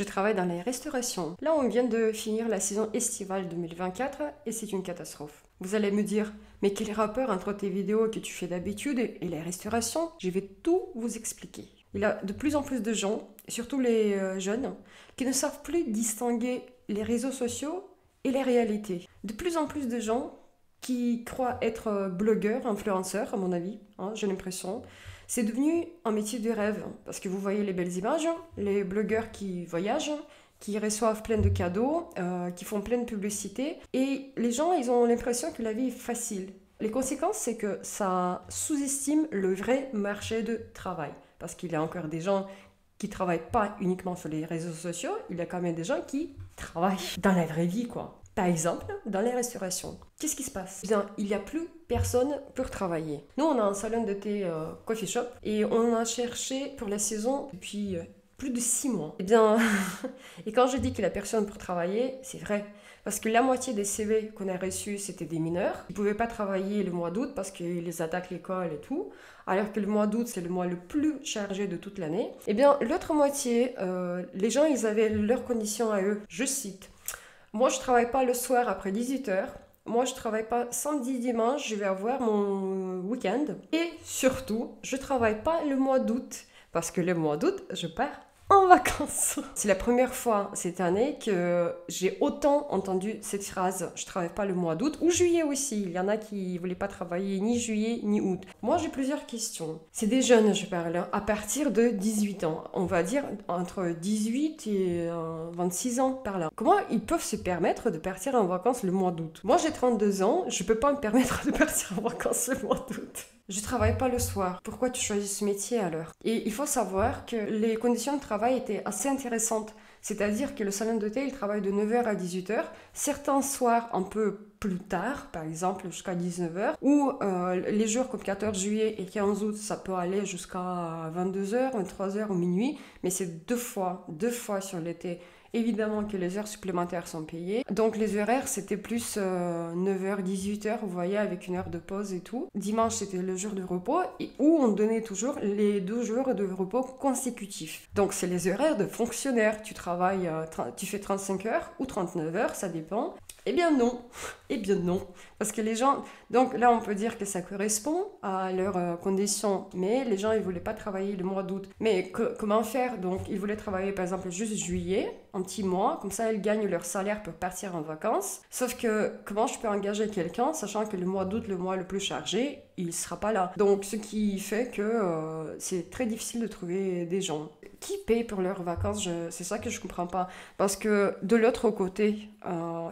Je travaille dans la restauration. Là, on vient de finir la saison estivale 2024 et c'est une catastrophe. Vous allez me dire, mais quel rapport entre tes vidéos que tu fais d'habitude et la restauration? Je vais tout vous expliquer. Il y a de plus en plus de gens, et surtout les jeunes, qui ne savent plus distinguer les réseaux sociaux et la réalité. De plus en plus de gens qui croient être blogueurs, influenceurs, à mon avis, j'ai l'impression. C'est devenu un métier de rêve, parce que vous voyez les belles images, les blogueurs qui voyagent, qui reçoivent plein de cadeaux, qui font plein de publicités, et les gens, ils ont l'impression que la vie est facile. Les conséquences, c'est que ça sous-estime le vrai marché de travail, parce qu'il y a encore des gens qui ne travaillent pas uniquement sur les réseaux sociaux, il y a quand même des gens qui travaillent dans la vraie vie, quoi. Par exemple, dans les restaurations. Qu'est-ce qui se passe? Bien, il n'y a plus personne pour travailler. Nous, on a un salon de thé coffee shop et on a cherché pour la saison depuis plus de 6 mois. Eh bien, et quand je dis qu'il n'y a personne pour travailler, c'est vrai. Parce que la moitié des CV qu'on a reçus, c'était des mineurs. Ils ne pouvaient pas travailler le mois d'août parce qu'ils les attaquent l'école et tout. Alors que le mois d'août, c'est le mois le plus chargé de toute l'année. Eh bien, l'autre moitié, les gens, ils avaient leurs conditions à eux. Je cite. Moi, je travaille pas le soir après 18h. Moi, je travaille pas samedi, dimanche. Je vais avoir mon week-end. Et surtout, je travaille pas le mois d'août. Parce que le mois d'août, je pars en vacances. C'est la première fois cette année que j'ai autant entendu cette phrase. Je travaille pas le mois d'août ou juillet aussi. Il y en a qui voulaient pas travailler ni juillet ni août. Moi, j'ai plusieurs questions. C'est des jeunes, je parle, à partir de 18 ans. On va dire entre 18 et 26 ans par là. Comment ils peuvent se permettre de partir en vacances le mois d'août? Moi, j'ai 32 ans. Je peux pas me permettre de partir en vacances le mois d'août. Je travaille pas le soir. Pourquoi tu choisis ce métier alors? Et il faut savoir que les conditions de travail étaient assez intéressantes. C'est-à-dire que le salon de thé, il travaille de 9h à 18h. Certains soirs un peu plus tard, par exemple jusqu'à 19h. Ou les jours comme 14 juillet et 15 août, ça peut aller jusqu'à 22h, 23h ou minuit. Mais c'est deux fois sur l'été. Évidemment que les heures supplémentaires sont payées. Donc les horaires, c'était plus 9h, 18h, vous voyez, avec une heure de pause et tout. Dimanche, c'était le jour de repos, et où on donnait toujours les 2 jours de repos consécutifs. Donc c'est les horaires de fonctionnaire. Tu travailles, tu fais 35 heures ou 39 heures, ça dépend. Eh bien non, parce que les gens, donc là on peut dire que ça correspond à leurs conditions, mais les gens ils voulaient pas travailler le mois d'août. Mais comment faire? Donc ils voulaient travailler par exemple juste juillet, un petit mois, comme ça ils gagnent leur salaire pour partir en vacances. Sauf que comment je peux engager quelqu'un, sachant que le mois d'août, le mois le plus chargé, il sera pas là. Donc ce qui fait que c'est très difficile de trouver des gens. Qui paye pour leurs vacances? C'est ça que je comprends pas. Parce que de l'autre côté,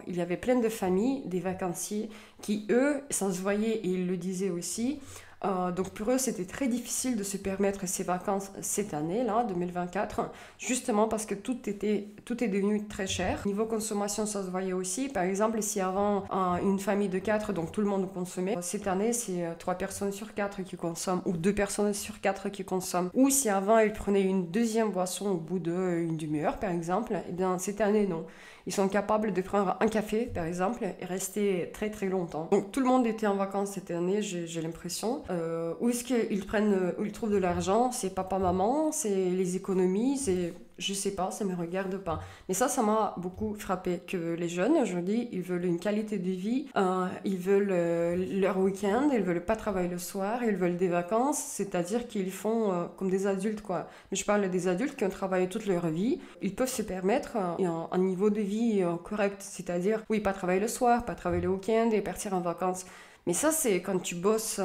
il y avait plein de familles, des vacanciers, qui eux, ça se voyait et ils le disaient aussi. Donc pour eux, c'était très difficile de se permettre ces vacances cette année-là, 2024, justement parce que tout est devenu très cher. Niveau consommation, ça se voyait aussi. Par exemple, si avant, une famille de 4, donc tout le monde consommait, cette année, c'est 3 personnes sur 4 qui consomment, ou 2 personnes sur 4 qui consomment. Ou si avant, ils prenaient une deuxième boisson au bout d'une demi-heure, par exemple, eh bien cette année, non. Ils sont capables de prendre un café, par exemple, et rester très très longtemps. Donc tout le monde était en vacances cette année, j'ai l'impression. Où est-ce où ils trouvent de l'argent? C'est papa-maman, c'est les économies, c'est... Je sais pas, ça me regarde pas. Mais ça m'a beaucoup frappé. Que les jeunes, aujourd'hui, ils veulent une qualité de vie, ils veulent leur week-end, ils veulent pas travailler le soir, ils veulent des vacances, c'est-à-dire qu'ils font comme des adultes, quoi. Mais je parle des adultes qui ont travaillé toute leur vie. Ils peuvent se permettre un niveau de vie correct, c'est-à-dire, oui, pas travailler le soir, pas travailler le week-end et partir en vacances. Mais ça, c'est quand tu bosses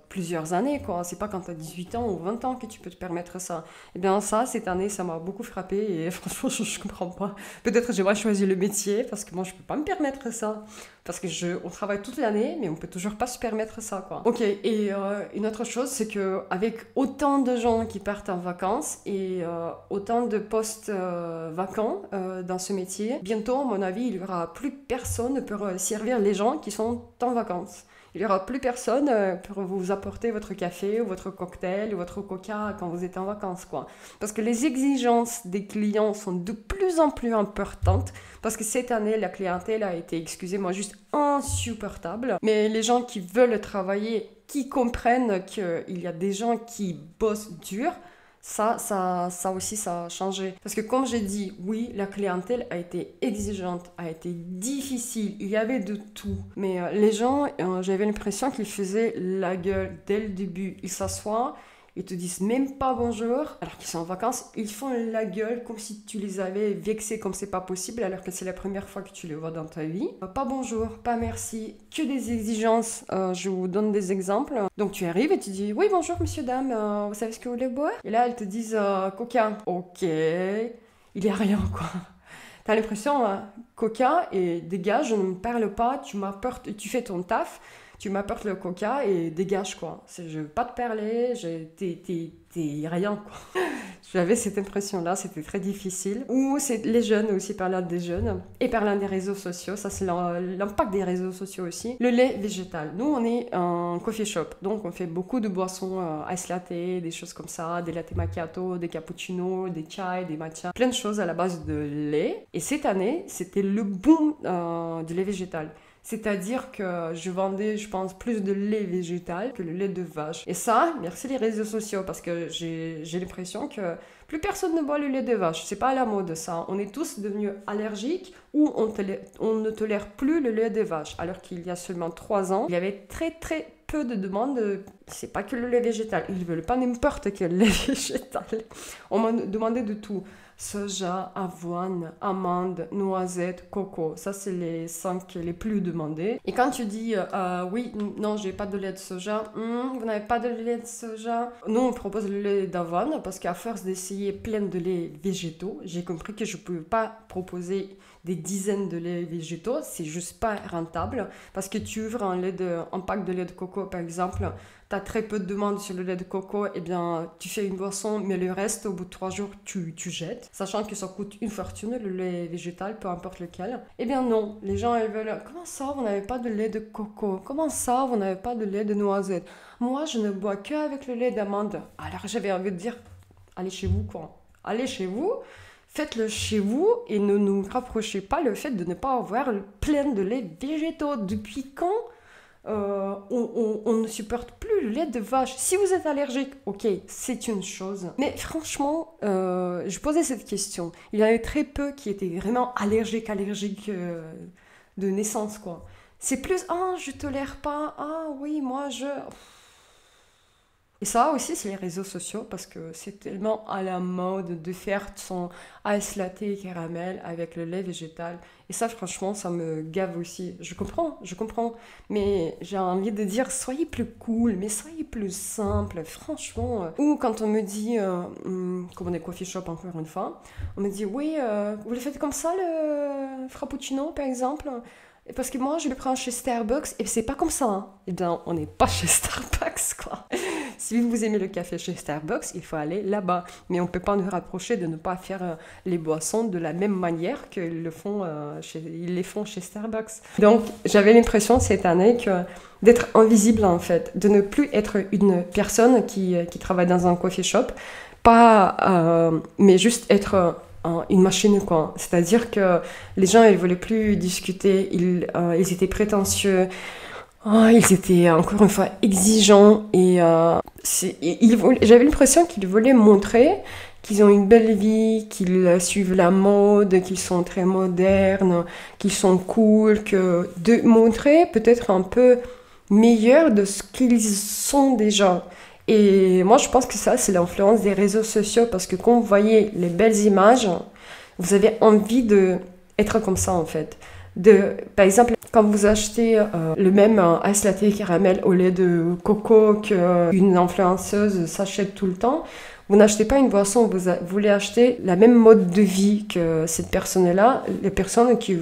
plusieurs années, quoi. C'est pas quand tu as 18 ans ou 20 ans que tu peux te permettre ça. Et bien ça, cette année, ça m'a beaucoup frappé et franchement, je comprends pas. Peut-être j'ai mal choisi le métier parce que moi, je peux pas me permettre ça. Parce que on travaille toute l'année, mais on peut toujours pas se permettre ça, quoi. Ok, et une autre chose, c'est que avec autant de gens qui partent en vacances et autant de postes vacants dans ce métier, bientôt, à mon avis, il y aura plus personne pour servir les gens qui sont en vacances. Il n'y aura plus personne pour vous apporter votre café ou votre cocktail ou votre coca quand vous êtes en vacances, quoi. Parce que les exigences des clients sont de plus en plus importantes. Parce que cette année, la clientèle a été, excusez-moi, juste insupportable. Mais les gens qui veulent travailler, qui comprennent qu'il y a des gens qui bossent dur, Ça aussi, ça a changé. Parce que comme j'ai dit, oui, la clientèle a été exigeante, a été difficile, il y avait de tout. Mais les gens, j'avais l'impression qu'ils faisaient la gueule dès le début. Ils s'assoient, ils te disent même pas bonjour, alors qu'ils sont en vacances, ils font la gueule comme si tu les avais vexés comme c'est pas possible, alors que c'est la première fois que tu les vois dans ta vie. Pas bonjour, pas merci, que des exigences. Je vous donne des exemples. Donc tu arrives et tu dis oui bonjour monsieur dame, vous savez ce que vous voulez boire? Et là elles te disent coca. Ok, il y a rien quoi. T'as l'impression coca et dégage, je ne me parle pas, tu m'apportes, tu fais ton taf. Tu m'apportes le coca et dégage quoi. Je veux pas te parler, t'es rien quoi. J'avais cette impression-là, c'était très difficile. Ou c'est les jeunes aussi, parlant des jeunes et parlant des réseaux sociaux, ça c'est l'impact des réseaux sociaux aussi. Le lait végétal. Nous on est un coffee shop, donc on fait beaucoup de boissons ice latte, des choses comme ça, des latte macchiato, des cappuccinos, des chai, des matcha, plein de choses à la base de lait. Et cette année, c'était le boom du lait végétal. C'est-à-dire que je vendais, je pense, plus de lait végétal que le lait de vache. Et ça, merci les réseaux sociaux, parce que j'ai l'impression que plus personne ne boit le lait de vache. C'est pas à la mode ça. On est tous devenus allergiques ou on ne tolère plus le lait de vache. Alors qu'il y a seulement 3 ans, il y avait très très peu de demandes. C'est pas que le lait végétal. Ils veulent pas n'importe quel lait végétal. On m'a demandé de tout. Soja, avoine, amande, noisette, coco. Ça, c'est les 5 les plus demandés. Et quand tu dis, oui, non, j'ai pas de lait de soja, vous n'avez pas de lait de soja. Nous, on propose le lait d'avoine parce qu'à force d'essayer plein de laits végétaux, j'ai compris que je ne pouvais pas proposer des dizaines de laits végétaux. C'est juste pas rentable parce que tu ouvres un pack de lait de coco, par exemple, tu as très peu de demandes sur le lait de coco, et bien tu fais une boisson, mais le reste, au bout de 3 jours, tu jettes. Sachant que ça coûte une fortune, le lait végétal, peu importe lequel. Eh bien non, les gens, ils veulent... Comment ça, vous n'avez pas de lait de coco? Comment ça, vous n'avez pas de lait de noisette? Moi, je ne bois qu'avec le lait d'amande. Alors j'avais envie de dire, allez chez vous, quoi. Allez chez vous, faites-le chez vous, et ne nous rapprochez pas le fait de ne pas avoir plein de lait végétaux. Depuis quand on ne supporte plus le lait de vache? Si vous êtes allergique, ok, c'est une chose. Mais franchement, je posais cette question. Il y avait très peu qui étaient vraiment allergiques de naissance, quoi. C'est plus, ah, je tolère pas, ah oui, moi je... Et ça aussi, c'est les réseaux sociaux, parce que c'est tellement à la mode de faire son ice latte caramel avec le lait végétal. Et ça, franchement, ça me gave aussi. Je comprends. Mais j'ai envie de dire, soyez plus cool, mais soyez plus simple, franchement. Ou quand on me dit, comme on est coffee shop encore une fois, on me dit, oui, vous le faites comme ça, le frappuccino, par exemple? Parce que moi, je le prends chez Starbucks et c'est pas comme ça. Hein. Eh bien, on n'est pas chez Starbucks, quoi. Si vous aimez le café chez Starbucks, il faut aller là-bas. Mais on ne peut pas nous rapprocher de ne pas faire les boissons de la même manière qu'ils les font chez Starbucks. Donc, j'avais l'impression cette année d'être invisible, en fait. De ne plus être une personne qui travaille dans un coffee shop. Mais juste être... une machine quoi, c'est-à-dire que les gens ils voulaient plus discuter, ils étaient prétentieux, ils étaient encore une fois exigeants et j'avais l'impression qu'ils voulaient montrer qu'ils ont une belle vie, qu'ils suivent la mode, qu'ils sont très modernes, qu'ils sont cool, que de montrer peut-être un peu meilleur de ce qu'ils sont déjà. Et moi, je pense que ça, c'est l'influence des réseaux sociaux, parce que quand vous voyez les belles images, vous avez envie d'être comme ça, en fait. Par exemple, quand vous achetez le même ice latte caramel au lait de coco qu'une influenceuse s'achète tout le temps, vous n'achetez pas une boisson, vous voulez acheter la même mode de vie que cette personne-là, les personnes que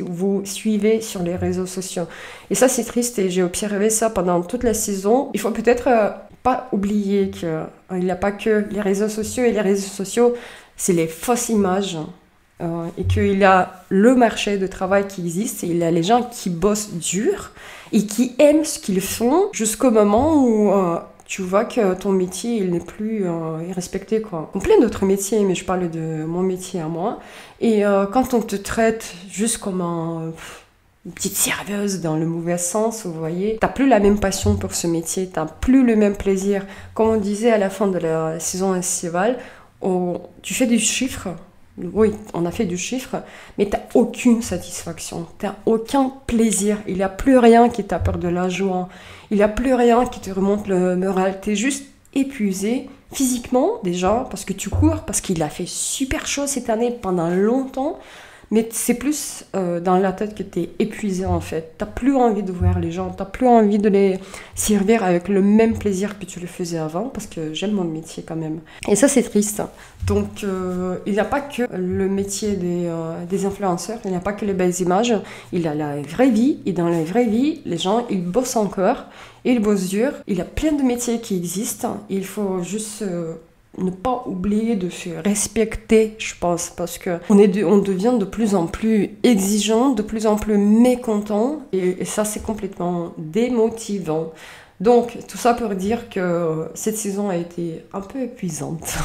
vous suivez sur les réseaux sociaux. Et ça, c'est triste, et j'ai observé ça pendant toute la saison. Il faut peut-être... pas oublier qu'il n'y a pas que les réseaux sociaux, et les réseaux sociaux, c'est les fausses images, et qu'il y a le marché de travail qui existe, et il y a les gens qui bossent dur et qui aiment ce qu'ils font jusqu'au moment où tu vois que ton métier il n'est plus respecté, quoi. On plein d'autres métiers, mais je parle de mon métier à moi. Et quand on te traite juste comme un une petite serveuse dans le mauvais sens, vous voyez. T'as plus la même passion pour ce métier, t'as plus le même plaisir. Comme on disait à la fin de la saison estivale, tu fais du chiffre. Oui, on a fait du chiffre, mais t'as aucune satisfaction, t'as aucun plaisir. Il n'y a plus rien qui t'apporte de la joie. Il n'y a plus rien qui te remonte le moral. T'es juste épuisé physiquement déjà, parce que tu cours, parce qu'il a fait super chaud cette année pendant longtemps. Mais c'est plus dans la tête que tu es épuisé en fait. T'as plus envie de voir les gens, t'as plus envie de les servir avec le même plaisir que tu le faisais avant, parce que j'aime mon métier quand même. Et ça c'est triste. Donc il n'y a pas que le métier des influenceurs, il n'y a pas que les belles images, il y a la vraie vie, et dans la vraie vie, les gens ils bossent encore, ils bossent dur, il y a plein de métiers qui existent, il faut juste... ne pas oublier de se respecter, je pense, parce que on devient de plus en plus exigeant, de plus en plus mécontent, et ça c'est complètement démotivant. Donc tout ça pour dire que cette saison a été un peu épuisante,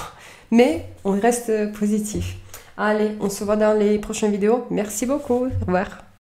mais on reste positif. Allez, on se voit dans les prochaines vidéos. Merci beaucoup, au revoir.